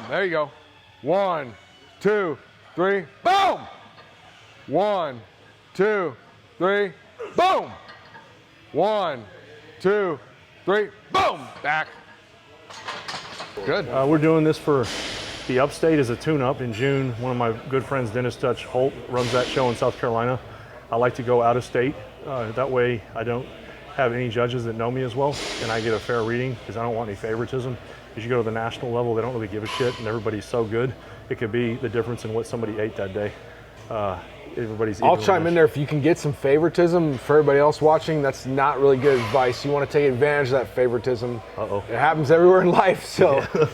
There you go. 1, 2, 3, boom! 1, 2, 3, boom! 1, 2, 3, boom! Back. Good. We're doing this for the Upstate as a tune-up in June. One of my good friends, Dennis Dutch Holt, runs that show in South Carolina. I like to go out of state. That way I don't have any judges that know me as well, and I get a fair reading because I don't want any favoritism. As you go to the national level, they don't really give a shit, and everybody's so good. It could be the difference in what somebody ate that day. Everybody's. I'll chime in there. If you can get some favoritism for everybody else watching, that's not really good advice. You want to take advantage of that favoritism. Uh-oh. It happens everywhere in life. So, yeah.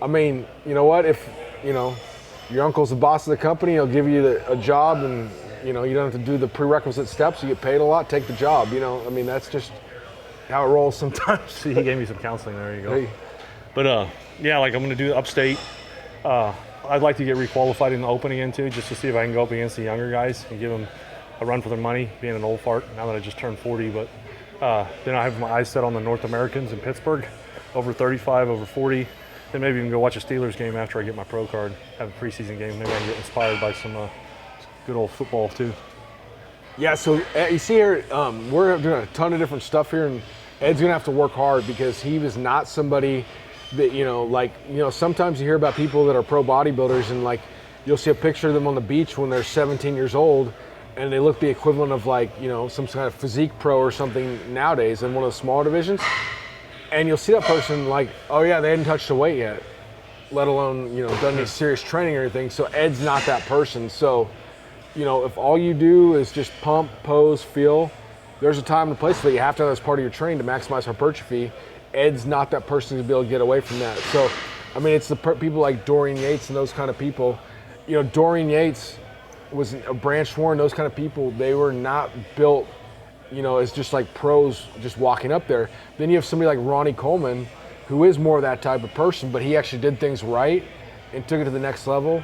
I mean, you know what? If your uncle's the boss of the company, he'll give you a job, and you don't have to do the prerequisite steps. You get paid a lot. Take the job. I mean, that's just how it rolls sometimes. See, he gave me some counseling. There you go. Hey. But yeah, like I'm going to do Upstate. I'd like to get requalified in the Open again too, just to see if I can go up against the younger guys and give them a run for their money, being an old fart now that I just turned 40. But then I have my eyes set on the North Americans in Pittsburgh, over 35, over 40. Then maybe even go watch a Steelers game after I get my pro card, have a preseason game. Maybe I can get inspired by some good old football too. Yeah, so you see here, we're doing a ton of different stuff here, and Ed's gonna have to work hard because he was not somebody that, sometimes you hear about people that are pro bodybuilders and you'll see a picture of them on the beach when they're 17 years old and they look the equivalent of some kind of physique pro or something nowadays in one of the smaller divisions. And you'll see that person oh yeah, they hadn't touched a weight yet, let alone, done any serious training or anything. So Ed's not that person. So, if all you do is just pump, pose, feel, there's a time and a place for that. You have to have that as part of your training to maximize hypertrophy. Ed's not that person to be able to get away from that. So, I mean, it's the people like Dorian Yates and those kind of people. Dorian Yates was a Branch Warren, those kind of people. They were not built, as just like pros just walking up there. Then you have somebody like Ronnie Coleman, who is more of that type of person, but he actually did things right and took it to the next level.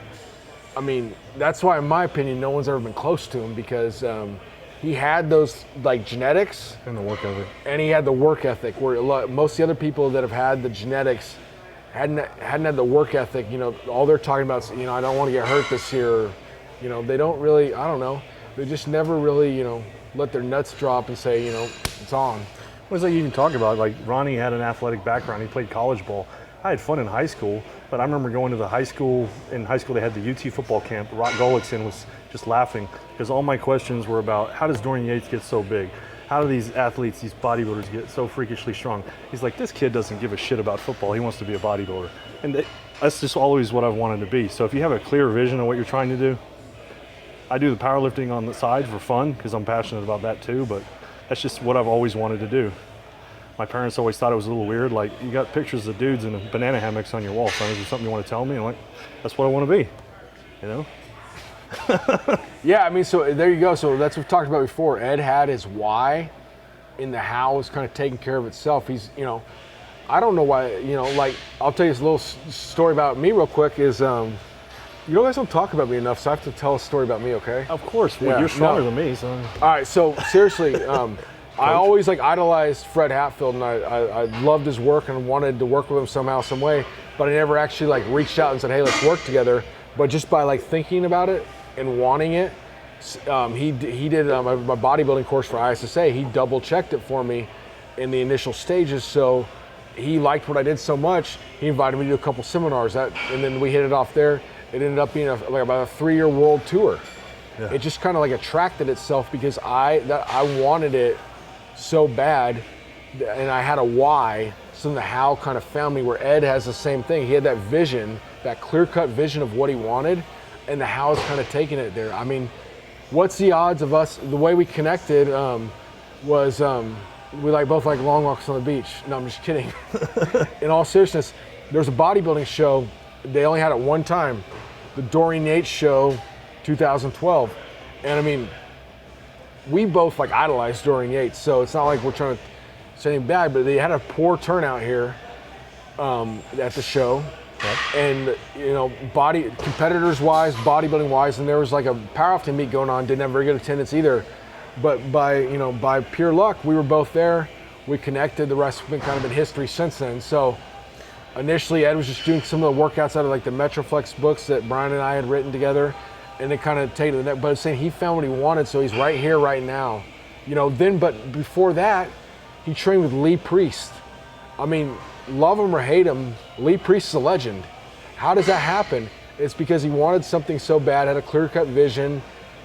I mean, that's why, in my opinion, no one's ever been close to him because he had those genetics and the work ethic, and he had the work ethic. Where most of the other people that have had the genetics hadn't had the work ethic. All they're talking about is, I don't want to get hurt this year. They don't really. I don't know. They just never really, let their nuts drop and say, it's on. What is that you even talk about? Like Ronnie had an athletic background. He played college ball. I had fun in high school, but I remember going to the high school. In high school, they had the UT football camp. Rock Gullickson was just laughing because all my questions were about how does Dorian Yates get so big? How do these athletes, these bodybuilders get so freakishly strong? He's like, this kid doesn't give a shit about football. He wants to be a bodybuilder. And that's just always what I've wanted to be. So if you have a clear vision of what you're trying to do, I do the powerlifting on the side for fun because I'm passionate about that too, but that's just what I've always wanted to do. My parents always thought it was a little weird. Like, you got pictures of dudes in banana hammocks on your wall, son. Is there something you want to tell me? I'm like, that's what I want to be, Yeah, I mean, so there you go. So that's what we've talked about before. Ed had his why, and the how is kind of taking care of itself. He's, I don't know why, I'll tell you this little story about me real quick is, you guys don't talk about me enough, so I have to tell a story about me, okay? Of course. Well, you're stronger than me, so. All right, so seriously, I always idolized Fred Hatfield, and I loved his work and wanted to work with him somehow, some way, but I never actually reached out and said, hey, let's work together. But just by thinking about it and wanting it, he did my bodybuilding course for ISSA. He double checked it for me in the initial stages, so he liked what I did so much. He invited me to do a couple seminars, and then we hit it off there. It ended up being about a 3-year world tour. Yeah. It just kind of attracted itself because I wanted it so bad, and I had a why, so then the how kind of found me, where Ed has the same thing. He had that vision, that clear-cut vision of what he wanted, and the how is kind of taking it there. I mean, what's the odds of us, the way we connected was we both like long walks on the beach. No, I'm just kidding. In all seriousness, there was a bodybuilding show, they only had it one time, the Dorian Yates show, 2012. And I mean, we both idolized Dorian Yates, so it's not like we're trying to say anything bad, but they had a poor turnout here at the show. Yep. And competitors wise, bodybuilding wise, and there was a powerlifting meet going on, didn't have very good attendance either. But by pure luck, we were both there. We connected. The rest has been kind of in history since then. So initially Ed was just doing some of the workouts out of like the Metroflex books that Brian and I had written together, and it kind of take it to that. But it's saying he found what he wanted, so he's right here, right now. But before that, he trained with Lee Priest. I mean, love him or hate him, Lee Priest is a legend. How does that happen? It's because he wanted something so bad, had a clear-cut vision.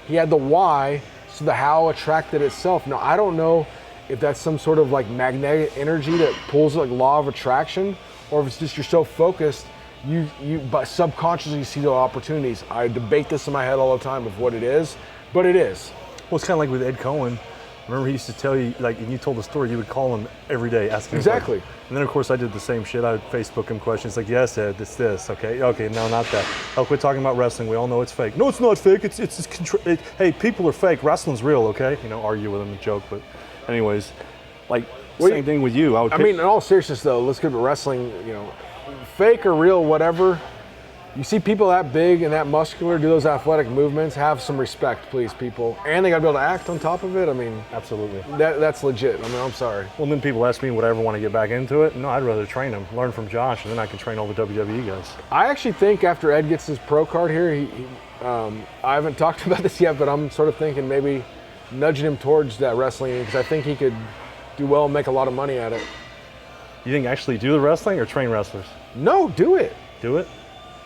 He had the why, so the how attracted itself. Now, I don't know if that's some sort of like magnetic energy that pulls like law of attraction, or if it's just you're so focused, but subconsciously you see the opportunities. I debate this in my head all the time of what it is, but it is. Well, it's kind of like with Ed Cohen. Remember he used to tell you, like, and you told the story, you would call him every day, asking him Exactly. questions. And then, of course, I did the same shit. I would Facebook him questions like, yes, Ed, it's this, okay, no, not that. Oh, quit talking about wrestling. We all know it's fake. No, it's not fake. Hey, people are fake. Wrestling's real, okay? Argue with him, a joke. But anyways, like, same thing with you. I mean, in all seriousness, though, let's go to wrestling, fake or real, whatever. You see people that big and that muscular do those athletic movements, have some respect, please, people. And they got to be able to act on top of it. I mean, absolutely. That's legit. I mean, I'm sorry. Well, then people ask me, would I ever want to get back into it? No, I'd rather train them, learn from Josh, and then I can train all the WWE guys. I actually think after Ed gets his pro card here, I haven't talked about this yet, but I'm sort of thinking maybe nudging him towards that wrestling because I think he could do well and make a lot of money at it. You think actually do the wrestling or train wrestlers? No, do it. Do it?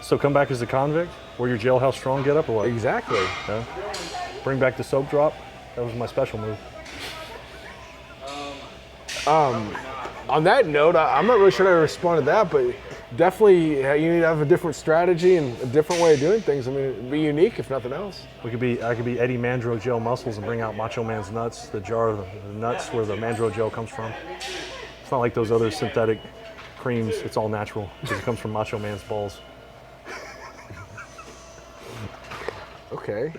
So come back as a convict? Wear your jailhouse strong get up or what? Exactly. Yeah. Bring back the soap drop? That was my special move. On that note, I'm not really sure how to respond to that, but definitely you need to have a different strategy and a different way of doing things. I mean, it'd be unique if nothing else. I could be Eddie Mandro gel muscles and bring out Macho Man's nuts, the jar of the nuts where the Mandro gel comes from. It's not like those other synthetic creams. It's all natural because it comes from Macho Man's balls. Okay.